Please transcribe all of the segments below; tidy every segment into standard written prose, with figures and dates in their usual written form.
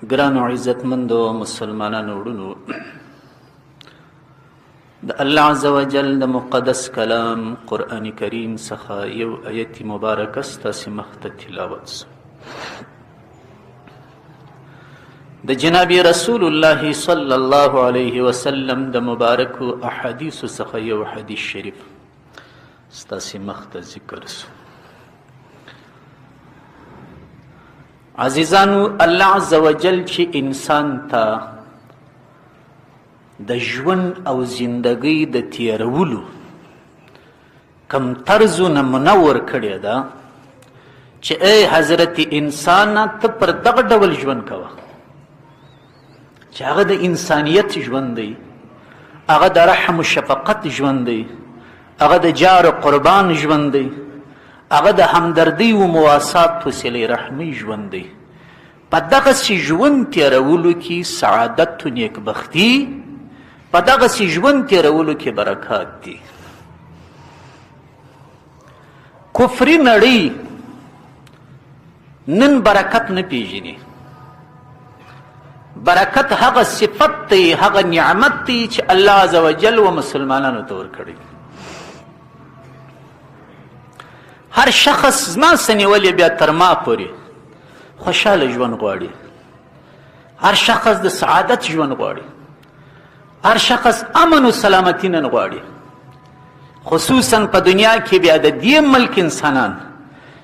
ګرانو عزتمندو مسلمانانو وروڼو، د الله عز وجل د مقدس کلام قرآن کریم څخه یو آیت مبارکه ستاسې مخته تلاوت سو. د جناب رسول الله صلی الله علیه وسلم د مبارکو احادیثو څخه یو حدیث شریف ستاسې مخته ذکر سو. عزیزانو، الله عز وجل چې انسان ته د ژوند او زندګۍ د تیرولو کم طرزونه منور کړې ده چې ای حضرت انسانه ته پر دغه ډول ژوند کوه چې هغه د انسانیت ژوند دی، هغه د رحم و شفقت ژوند دی، هغه د جار و قربان ژوند دی، هغه د همدردۍ و مواسات و صلې رحمۍ ژوند دی. په دغسې ژوند تېرولو کې سعادت و نیکبختي، په دغسې ژوند تېرولو کې برکات دي. کفري نړۍ نن برکت نه پیژني. برکت هغه صفت دی، هغه نعمت دی چې الله عز وجل و مسلمانانو ته ورکړی. هر شخص زما سنیولې بیا تر ما پورې خوشحاله ژوند غواړي، هر شخص د سعادت ژوند غواړي، هر شخص امن و سلامتی نن غواړي. خصوصا په دنیا کې بیا د دې ملک انسانان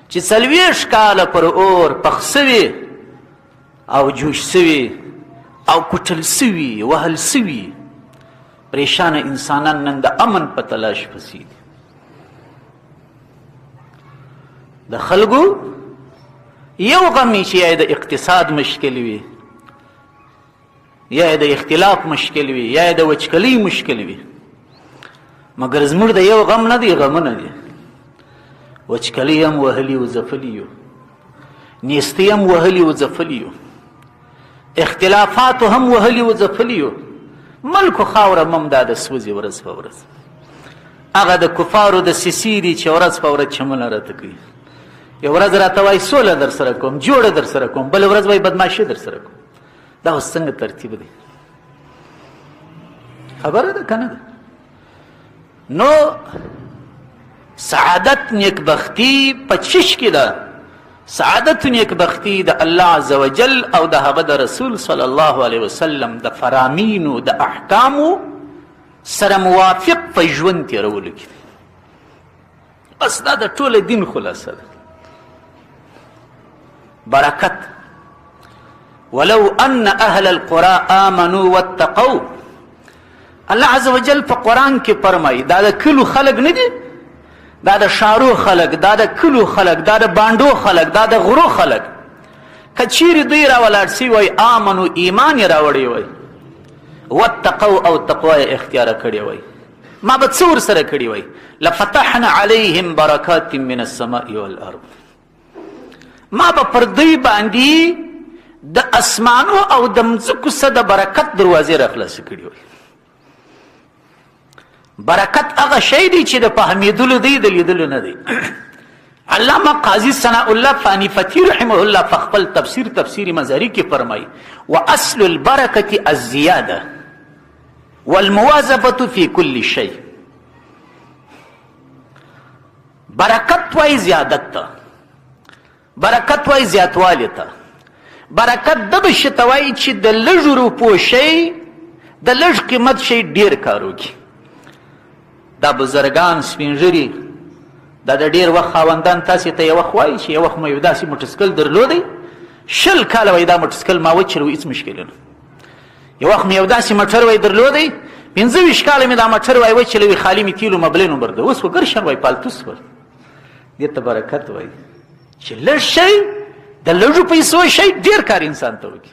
چې 40 کاله پر اور پخ سوي او جوش سوي او کټل سوي وهل سوي پریشان انسانان نن د امن په تلاش پسې دي. د خلکو یو غم چې یا د اقتصاد مشکل وي، یا د اختلاف مشکل وي، یا د وچکلۍ مشکل وي، مګر زموږ د یو غم نه دی، غمونه دي. وچکلۍ هم وهلي و ځپلي یو، نیستۍ هم وهلي و ځپلي یو، اختلافاتو هم وهلي و ځپلي یو. ملک و خاوره مم دا د سوځي ورځ په ورځ. هغه د کفارو د سیسي دي چې ورځ په ورځ چمونه راته کوي. یو ورځ راته وایي سوله در سره کوم، جوړه در سره کوم، بله ورځ وایي بدماشي در سره کوم. دا اوس څنګه ترتیب دی؟ خبره ده که نه ده؟ نو سعادت نیکبختي په چش کې ده. سعادت نیکبختي د الله عز وجل او د هغه د رسول صلی الله علیه وسلم د فرامینو د احکامو سره موافق په ژوند تېرولو کې دی. بس دا د ټوله دین خلاصه ده. برکت ولو ان اهل القرى آمنوا واتقوا. الله عز وجل په قرآن کې فرمایي دا د کلو خلق نه دي، دا د شارو خلق، دا د کلو خلق، دا د بانډو خلق، دا د غرو خلق. که چیرې دوی راولاړ سوي وای، آمنو ایمان یې راوړی وای، واتقوا او تقوا یې اختیاره کړې وای، ما به څه ورسره کړي وای، لفتحنا علیهم برکات من السماء والارض. ما به پر دوی باندې د اسمانو او د مځکو څخه د برکت دروازې راخلاصې کړي وای. برکت هغه شی دی چې د فهمیدلو دی، د لیدلو نه دی. علامه قاضي ثناء الله فانیفتی رحمه الله په خپل تفسیر مزاري کې فرمایي واصل البرکة الزیاده والمواظبة في كل شيء. برکت وای زیادت ته، برکت وای زیاتوالی ته. برکت د بشتوای چې د لږ روپو شی، د لږ قیمت شی ډیر کاروږي. دا بزرګان سپینږیري دا د ډیر وخت خاوندان تاسې ته یو وخت وایي چې یو وخت مې یو داسې موټرسایکل درلودی، 20 کاله وایي دا موټرسایکل ما وچلو، هېڅ مشکل نه. یو وخت مې یو داسې موټر وایي درلودی، 25 کاله مې دا موټر وایي وچلوي، خالي مې تیلو مبلې نمبر ده، اوس وګرشن وایي پالتو سول. دې ته برکت وایي چې لږ شی د لږو پیسو شی ډېر کار انسان ته وکړي.